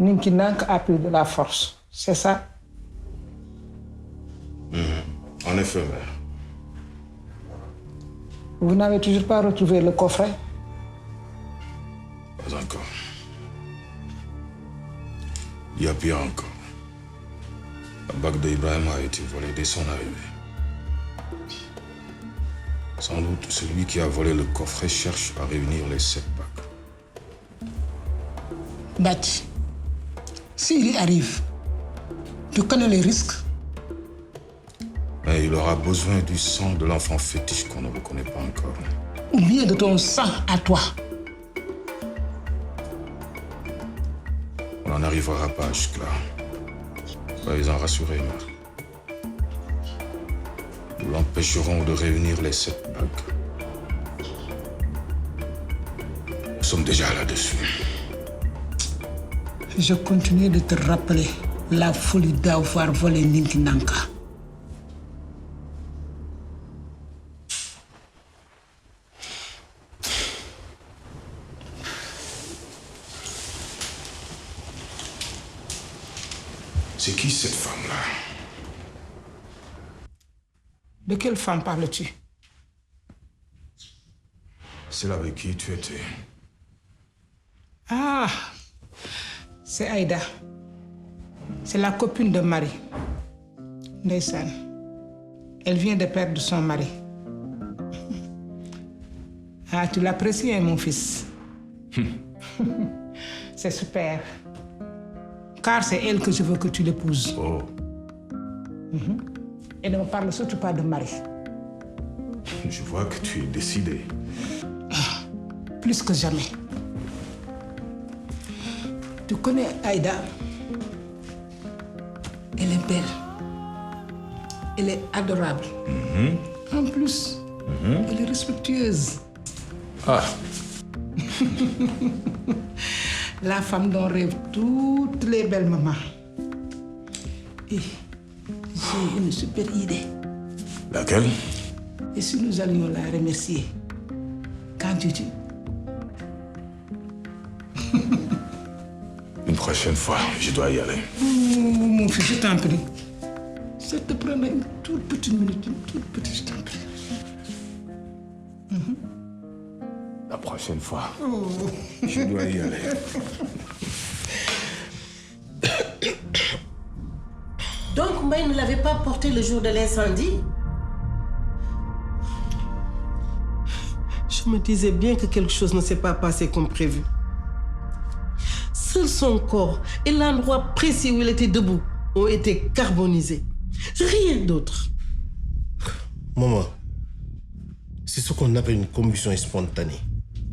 Ninki Nank a pris de la force. C'est ça? En effet, mère. Vous n'avez toujours pas retrouvé le coffret? Pas encore. Il y a pire encore. La bague d'Ibrahim a été volée dès son arrivée. Sans doute, celui qui a volé le coffret cherche à réunir les 7 bagues. Bati, s'il y arrive, tu connais les risques? Mais il aura besoin du sang de l'enfant fétiche qu'on ne reconnaît pas encore. Ou bien de ton sang à toi? On n'en arrivera pas jusque-là. Soyez-en rassurés, mère. Nous l'empêcherons de réunir les 7 bagues. Nous sommes déjà là-dessus. Je continue de te rappeler la folie d'avoir volé Ninki Nanka. C'est qui cette femme-là? De quelle femme parles-tu? Celle avec qui tu étais. Ah, c'est Aïda. C'est la copine de Marie. Ndeysaan. Elle vient de perdre son mari. Ah, tu l'apprécies, hein, mon fils? C'est super. Car c'est elle que je veux que tu l'épouses. Oh. Et ne me parle surtout pas de Marie. Je vois que tu es décidé. Plus que jamais. Tu connais Aïda? Elle est belle. Elle est adorable. En plus, elle est respectueuse. Ah. La femme dont rêvent toutes les belles mamans. Et j'ai une super idée. Laquelle? Et si nous allions la remercier? Quand tu dis? Une prochaine fois, je dois y aller. Mon fils, je t'en prie. Ça te prendra une toute petite minute, une toute petite, je t'en prie. La prochaine fois, je dois y aller. Donc, Mbaye ne l'avait pas porté le jour de l'incendie? Je me disais bien que quelque chose ne s'est pas passé comme prévu. Seul son corps et l'endroit précis où il était debout ont été carbonisés. Rien d'autre. Maman, c'est ce qu'on appelle une combustion spontanée.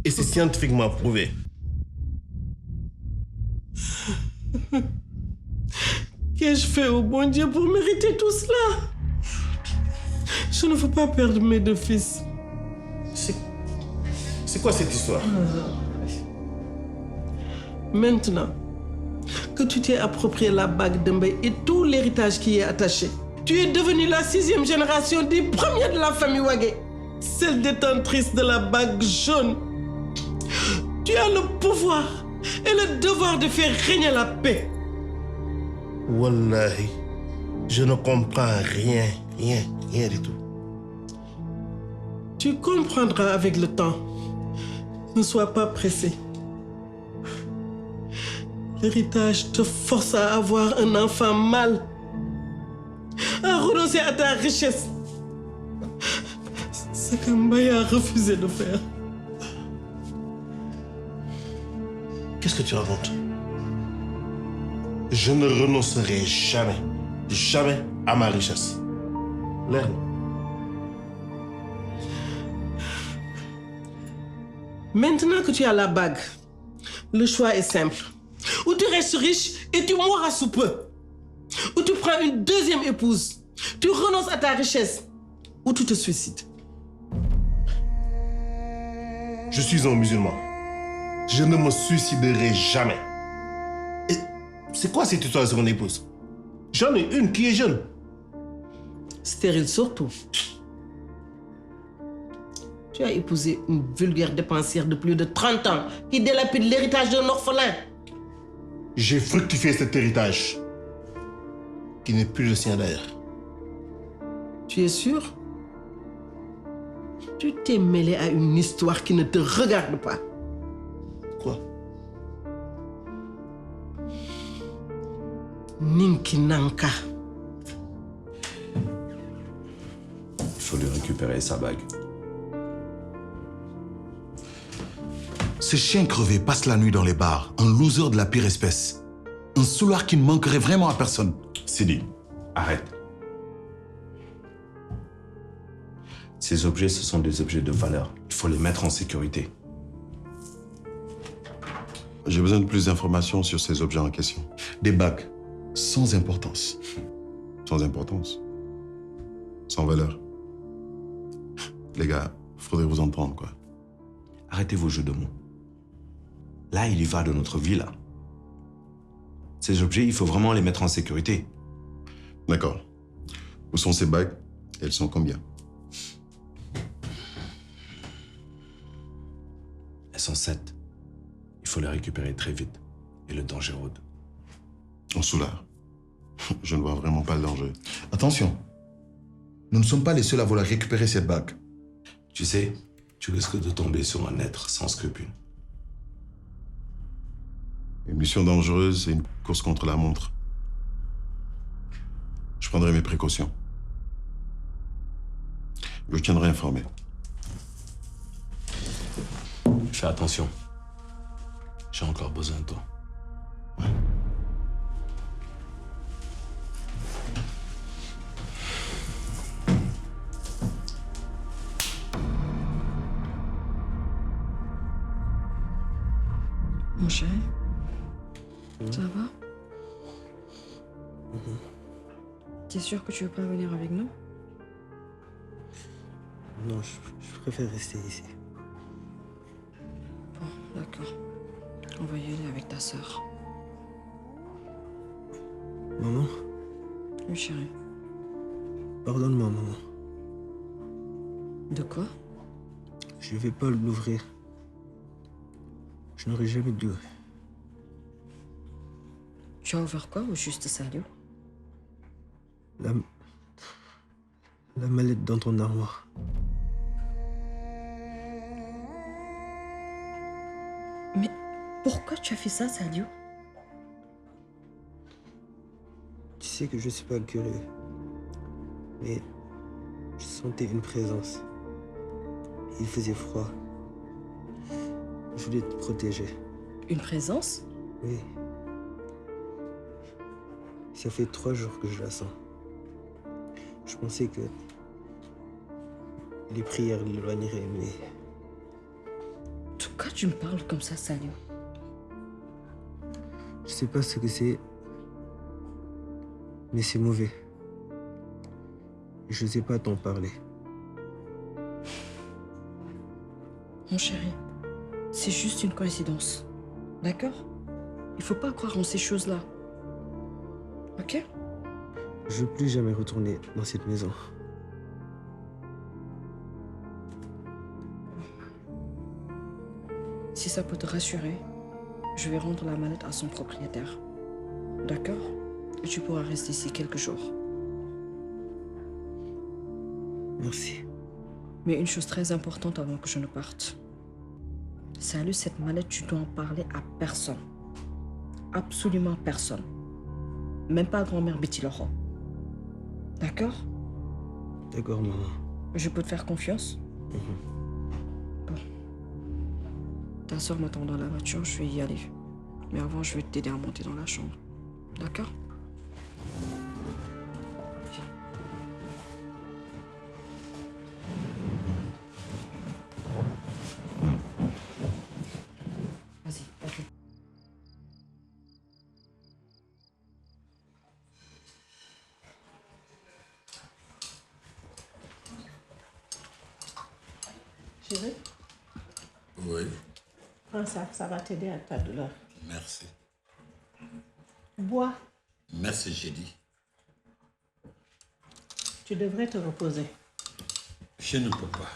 Et c'est scientifiquement prouvé. Qu'ai-je fait au bon Dieu pour mériter tout cela? Je ne veux pas perdre mes 2 fils. C'est quoi cette histoire? Maintenant que tu t'es approprié la bague de Mbaye et tout l'héritage qui y est attaché, tu es devenue la 6e génération des premiers de la famille Wagué, celle détentrice de la bague jaune. Tu as le pouvoir et le devoir de faire régner la paix. Wallahi, je ne comprends rien du tout. Tu comprendras avec le temps. Ne sois pas pressé. L'héritage te force à avoir un enfant mâle, à renoncer à ta richesse. Ce que Mbaye a refusé de faire. Qu'est-ce que tu racontes? Je ne renoncerai jamais à ma richesse. L'air. Maintenant que tu as la bague, le choix est simple. Ou tu restes riche et tu mourras sous peu. Ou tu prends une 2e épouse. Tu renonces à ta richesse. Ou tu te suicides. Je suis un musulman. Je ne me suiciderai jamais. Et c'est quoi cette histoire de seconde épouse? J'en ai une qui est jeune. Stérile surtout. Tu as épousé une vulgaire dépensière de plus de 30 ans qui délapide l'héritage d'un orphelin. j'ai fructifié cet héritage, qui n'est plus le sien d'ailleurs. Tu es sûr? Tu t'es mêlé à une histoire qui ne te regarde pas. Quoi? Ninki Nanka. Il faut lui récupérer sa bague. Ce chien crevé passe la nuit dans les bars, un loser de la pire espèce. Un soulard qui ne manquerait vraiment à personne. Sidi, arrête. Ces objets, ce sont des objets de valeur. Il faut les mettre en sécurité. J'ai besoin de plus d'informations sur ces objets en question. Des bagues sans importance. Sans importance. Sans valeur. Les gars, faudrait vous entendre, quoi. Arrêtez vos jeux de mots. Là, il y va de notre vie, là. Ces objets, il faut vraiment les mettre en sécurité. D'accord. Où sont ces bagues? Elles sont combien? Elles sont 7. Il faut les récupérer très vite. Et le danger rôde. En soulard. Je ne vois vraiment pas le danger. Attention. Nous ne sommes pas les seuls à vouloir récupérer cette bague. Tu sais, tu risques de tomber sur un être sans scrupules. Une mission dangereuse et une course contre la montre. Je prendrai mes précautions. Je vous tiendrai informé. Fais attention. J'ai encore besoin de toi. Mon chéri, ça va? T'es sûr que tu veux pas venir avec nous? Non, je préfère rester ici. Bon, d'accord. On va y aller avec ta sœur. Maman, Oui, chéri. pardonne-moi, maman. De quoi? Je vais pas l'ouvrir. Je n'aurais jamais dû. Tu as ouvert quoi ou juste Sadio? La mallette dans ton armoire. Mais pourquoi tu as fait ça, Sadio? Tu sais que je suis pas curieux. Mais je sentais une présence. Il faisait froid. Je voulais te protéger. Une présence? Oui. Ça fait 3 jours que je la sens. Je pensais que les prières l'éloigneraient, mais Pourquoi tu me parles comme ça, Sadio? je sais pas ce que c'est. Mais c'est mauvais. Je sais pas t'en parler. Mon chéri, c'est juste une coïncidence. D'accord? Il faut pas croire en ces choses-là. Ok? Je veux plus jamais retourner dans cette maison. Si ça peut te rassurer, je vais rendre la mallette à son propriétaire. D'accord? Et tu pourras rester ici quelques jours. Merci. Mais une chose très importante avant que je ne parte. Salut, cette mallette, tu dois en parler à personne. Absolument personne. Même pas à grand-mère Betty Laurent. D'accord? D'accord, maman. Je peux te faire confiance? Bon. Ta soeur m'attend dans la voiture, je vais y aller. Mais avant, je vais t'aider à monter dans la chambre. D'accord? Vas-y, ok. Chérie, Oui, prends ça va t'aider à ta douleur. merci. Bois, Merci, j'ai dit. tu devrais te reposer. Je ne peux pas.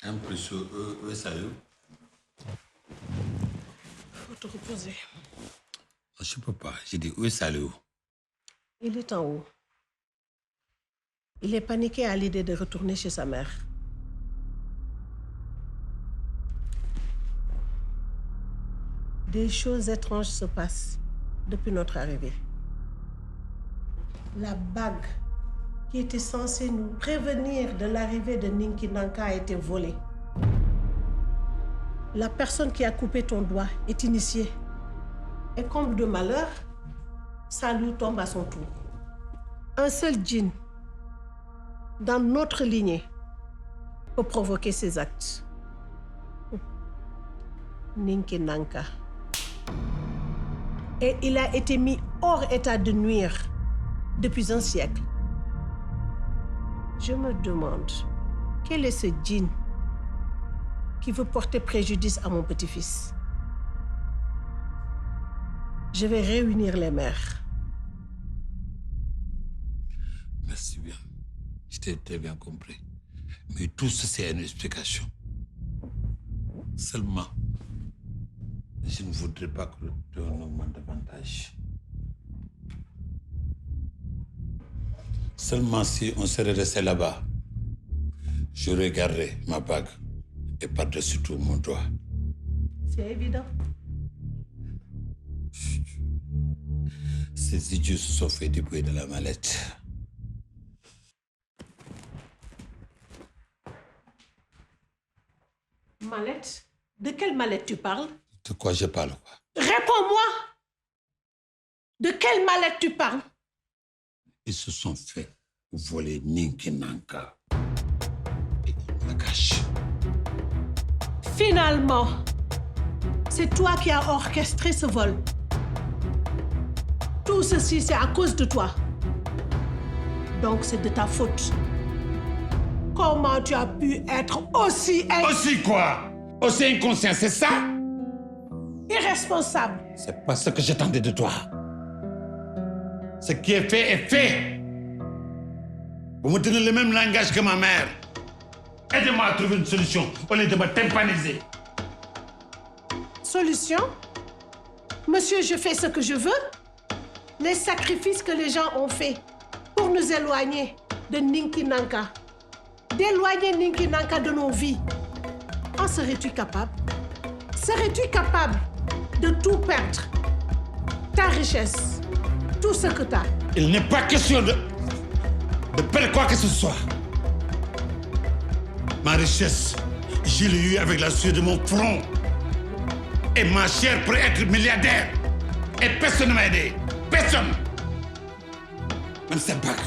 En plus, Merci. Salut. Faut te reposer. Je ne peux pas. J'ai dit, où est Salou? Il est en haut. Il est paniqué à l'idée de retourner chez sa mère. Des choses étranges se passent depuis notre arrivée. La bague qui était censée nous prévenir de l'arrivée de Ninki Nanka a été volée. La personne qui a coupé ton doigt est initiée. Et comble de malheur, ça lui tombe à son tour. Un seul djinn dans notre lignée peut provoquer ces actes. Ninki Nanka. Et il a été mis hors état de nuire depuis un siècle. Je me demande, quel est ce djinn qui veut porter préjudice à mon petit-fils? Je vais réunir les mères. Merci bien. Je t'ai très bien compris. Mais tout ça, c'est une explication. Seulement, je ne voudrais pas que le temps augmente davantage. Seulement si on serait resté là-bas, j'aurais gardé ma bague et par-dessus tout mon doigt. C'est évident. Ces idiots se sont fait dépouiller de la mallette. Mallette? De quelle mallette tu parles? De quoi je parle, quoi? Réponds-moi! De quelle mallette tu parles? Ils se sont fait voler Ninki Nanka. Et ils me la cachent. Finalement, c'est toi qui as orchestré ce vol. Tout ceci, c'est à cause de toi. Donc, c'est de ta faute. Comment tu as pu être aussi... Aussi quoi? Aussi inconscient, c'est ça? Irresponsable. C'est pas ce que j'attendais de toi. Ce qui est fait est fait. Vous me tenez le même langage que ma mère. Aidez-moi à trouver une solution au lieu de me tympaniser. Solution? Monsieur, je fais ce que je veux. Les sacrifices que les gens ont faits pour nous éloigner de Ninki Nanka, d'éloigner Ninki Nanka de nos vies. En serais-tu capable? Serais-tu capable de tout perdre? Ta richesse, tout ce que tu as. Il n'est pas question de perdre quoi que ce soit. Ma richesse, je l'ai eue avec la sueur de mon front. Et ma chair pour être milliardaire. Et personne ne m'a aidé. Personne. Même cette bague.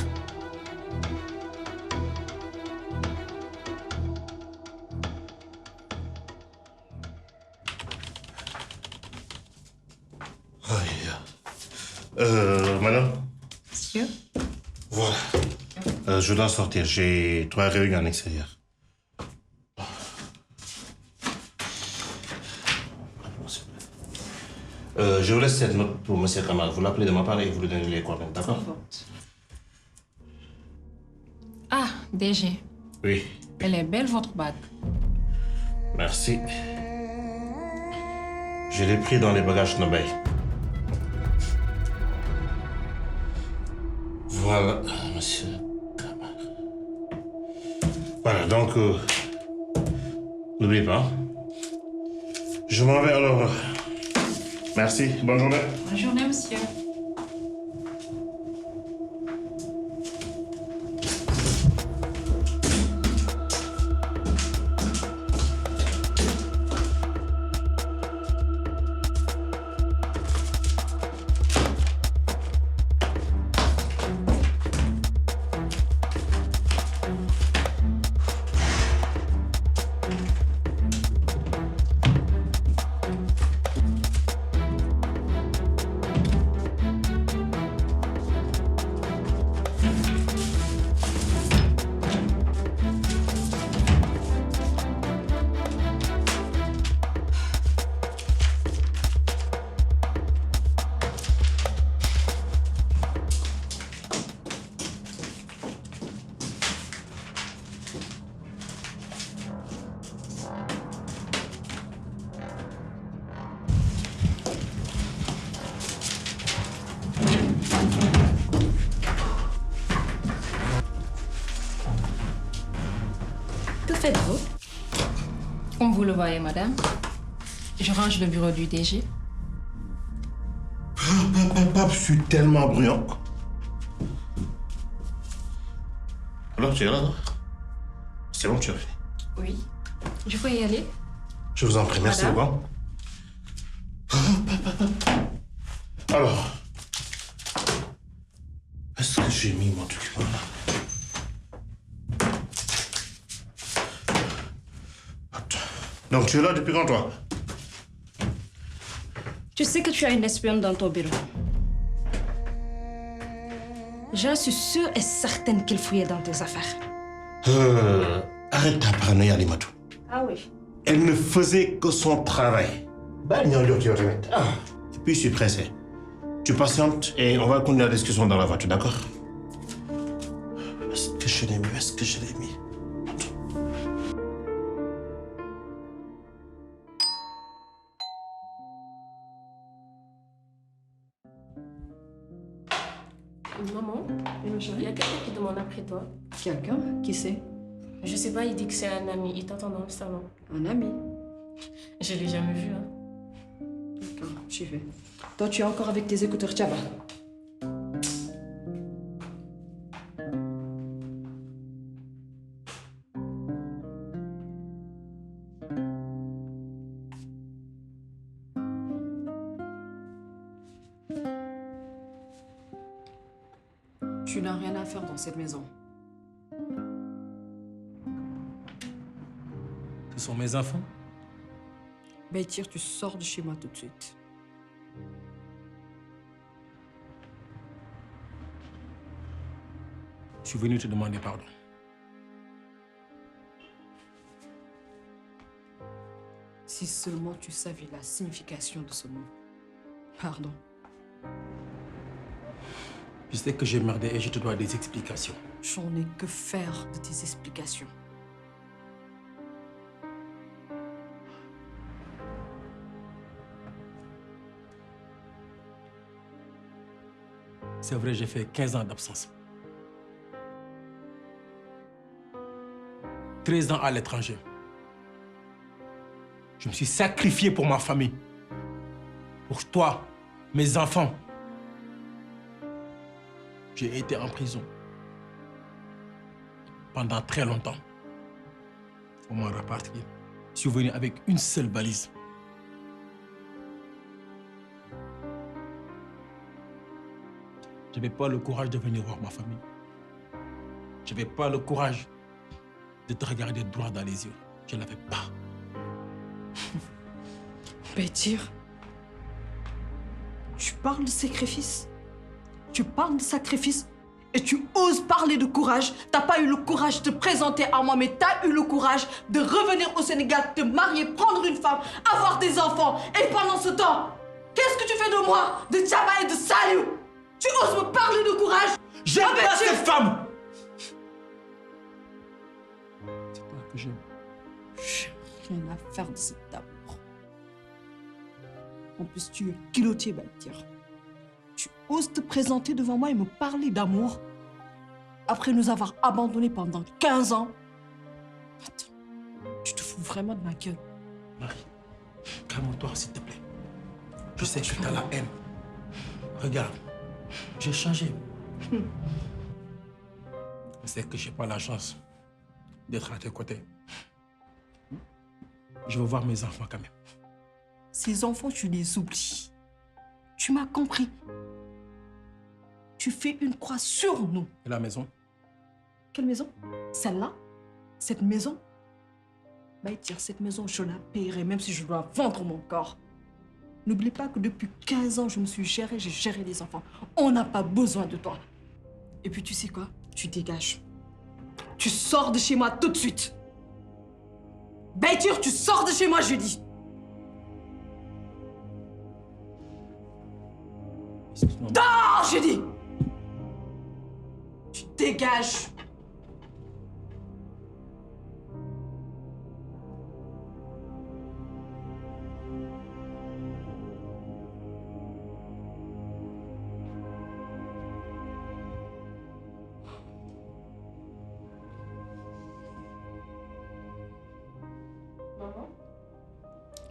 Madame? Monsieur? Voilà. Je dois sortir. J'ai 3 réunions en extérieur. Je vous laisse cette note pour M. Kamal. Vous l'appelez de ma part et vous lui donnez les coordonnées, d'accord? Ah, DG. Oui. Elle est belle, votre bague. Merci. Je l'ai pris dans les bagages Nobel. Voilà, monsieur Kamal. Voilà, donc, n'oubliez pas. Je m'en vais alors. Merci, bonne journée. Bonne journée, monsieur. faites-vous? Comme vous le voyez, madame, je range le bureau du DG. Je suis tellement bruyant. Alors, tu es là, non? C'est bon, tu as fini. Oui. Je peux y aller? Je vous en prie, merci Madame? beaucoup. Alors, est-ce que j'ai mis mon document là? Attends. Donc, tu es là depuis quand, toi? Tu sais que tu as une espionne dans ton bureau. Je suis sûre et certaine qu'il fouillait dans tes affaires. Arrête ta paranoïa, Limatou. Ah oui. Elle ne faisait que son travail. Et puis, je suis pressé. Tu patientes et on va continuer la discussion dans la voiture, d'accord? Est-ce que je l'ai mis? Est-ce que je l'ai mis? Maman, il y a quelqu'un qui demande après toi. Quelqu'un? Qui c'est? Je sais pas, il dit que c'est un ami. Il t'attend dans le salon. Un ami. Je l'ai jamais vu, hein. D'accord, j'y vais. Toi, tu es encore avec tes écouteurs Tchaba. Tu n'as rien à faire dans cette maison. Ce sont mes enfants. Beitir, tu sors de chez moi tout de suite. Je suis venu te demander pardon. Si seulement tu savais la signification de ce mot. Pardon. Je sais que j'ai merdé et je te dois des explications. J'en ai que faire de tes explications. C'est vrai, j'ai fait 15 ans d'absence. 13 ans à l'étranger. Je me suis sacrifié pour ma famille. Pour toi, mes enfants. J'ai été en prison. Pendant très longtemps. Pour m'en repartir. Je suis venu avec une seule valise. Je n'avais pas le courage de venir voir ma famille. Je n'avais pas le courage de te regarder droit dans les yeux. Je ne l'avais pas. Beitir, tu parles de sacrifice. Tu parles de sacrifice et tu oses parler de courage. T'as pas eu le courage de te présenter à moi, mais t'as eu le courage de revenir au Sénégal, te marier, prendre une femme, avoir des enfants. Et pendant ce temps, qu'est-ce que tu fais de moi, de Tchaba et de Saliou? Tu oses me parler de courage? J'aime pas cette femme! C'est toi que j'aime. J'ai rien à faire de cet amour. En plus, tu es culottier, Beitir. Tu oses te présenter devant moi et me parler d'amour après nous avoir abandonnés pendant 15 ans. Attends, tu te fous vraiment de ma gueule. Marie, calme-toi s'il te plaît. Je sais que tu as la haine. Regarde, j'ai changé. Je sais que j'ai pas la chance d'être à tes côtés. Je veux voir mes enfants quand même. Ces enfants, tu les oublies. Tu m'as compris. Tu fais une croix sur nous. Et la maison? Quelle maison? Celle-là? Cette maison? Beitir, cette maison, je la paierai même si je dois vendre mon corps. N'oublie pas que depuis 15 ans, je me suis gérée, j'ai géré les enfants. On n'a pas besoin de toi. Et puis tu sais quoi? Tu dégages. Tu sors de chez moi tout de suite. Beitir, tu sors de chez moi, je dis. Excuse-moi. Non, je dis. Tu dégages.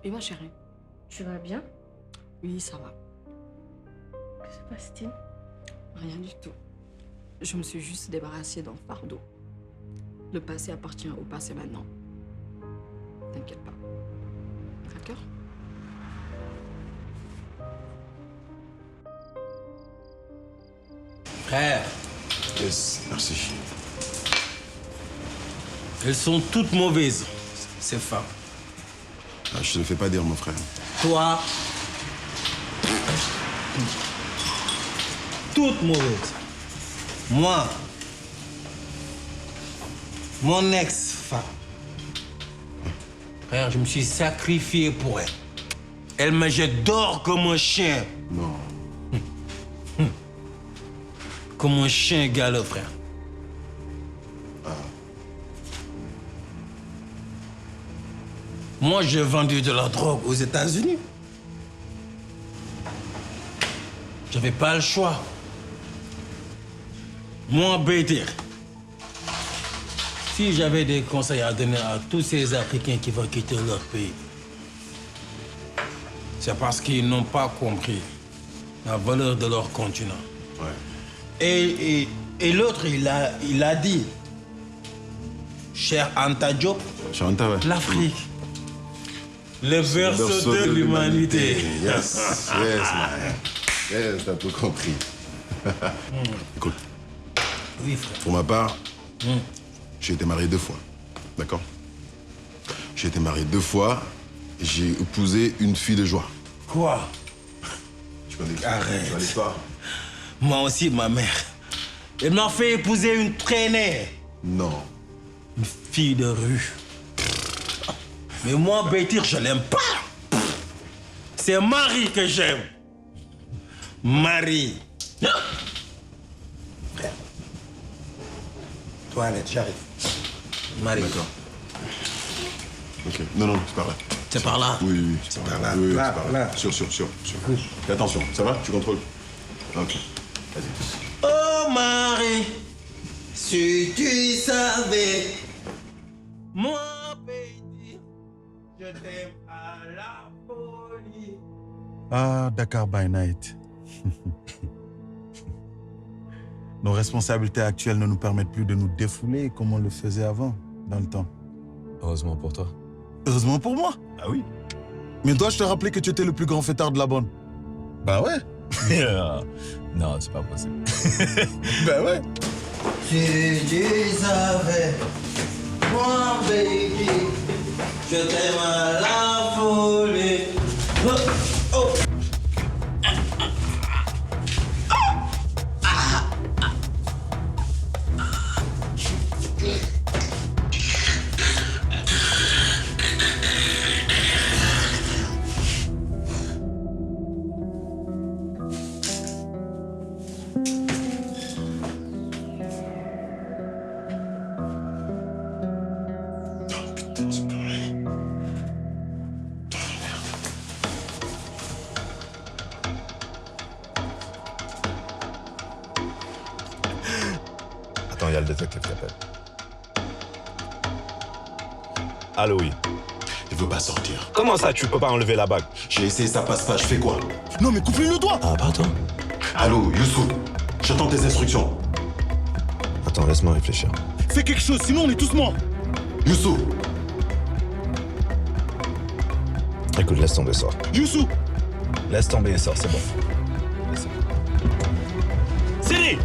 Et ma chérie, tu vas bien? Oui, ça va. Que se passe-t-il? Rien du tout. Je me suis juste débarrassée d'un fardeau. Le passé appartient au passé maintenant. T'inquiète pas. D'accord? Frère, Yes, merci. elles sont toutes mauvaises, ces femmes. Ah, je te le fais pas dire, mon frère. Toi, toutes mauvaises. Moi, mon ex-femme. Frère, je me suis sacrifié pour elle. Elle me jette d'or comme un chien. Non. Comme un chien galeux, frère. Moi, j'ai vendu de la drogue aux États-Unis. J'avais pas le choix. Moi, Bédir, si j'avais des conseils à donner à tous ces Africains qui vont quitter leur pays, c'est parce qu'ils n'ont pas compris la valeur de leur continent. Ouais. Et l'autre, il a dit, cher Anta Diop, Cher Anta, ouais. l'Afrique, le berceau de l'humanité. Yes, yes, man. Yes, t'as tout compris. Écoute, Oui, frère. pour ma part, j'ai été marié 2 fois. D'accord? J'ai été marié 2 fois. J'ai épousé une fille de joie. Quoi? Tu connais Arrête. Tu vois l'histoire? Moi aussi, ma mère. Elle m'a fait épouser une traînée. Non. Une fille de rue. Mais moi, Bétir, je l'aime pas. C'est Marie que j'aime. Marie. Frère. Toilette, j'arrive. Marie. D'accord. Ok. Non, non, c'est pas vrai. C'est par là? Oui, oui. C'est par là. Oui, oui, Là, c'est par là. là. Sûr. Fais attention, ça va? Tu contrôles? Ok. Vas-y. Oh Marie, si tu savais, moi Bétir, je t'aime à la folie. Ah, Dakar by night. Nos responsabilités actuelles ne nous permettent plus de nous défouler comme on le faisait avant, dans le temps. Heureusement pour toi. Heureusement pour moi. Ah oui? Mais dois-je te rappeler que tu étais le plus grand fêtard de la bonne? Bah ouais. Non, c'est pas possible. Bah ouais. Si tu savais, moi Bétir, je t'aime à la folie. Oh, oh. Attends, il y a le détective qui appelle. Allô, oui. Il veut pas sortir. Comment ça, tu peux pas enlever la bague? J'ai essayé, ça passe pas, je fais quoi? Non, mais coupe-lui le doigt. Ah, pardon. Allô, Youssou, j'attends tes instructions. Attends, laisse-moi réfléchir. Fais quelque chose, sinon on est tous morts. Youssou, Écoute, laisse tomber, sors. Youssou. Laisse tomber et sors, c'est bon. Siri,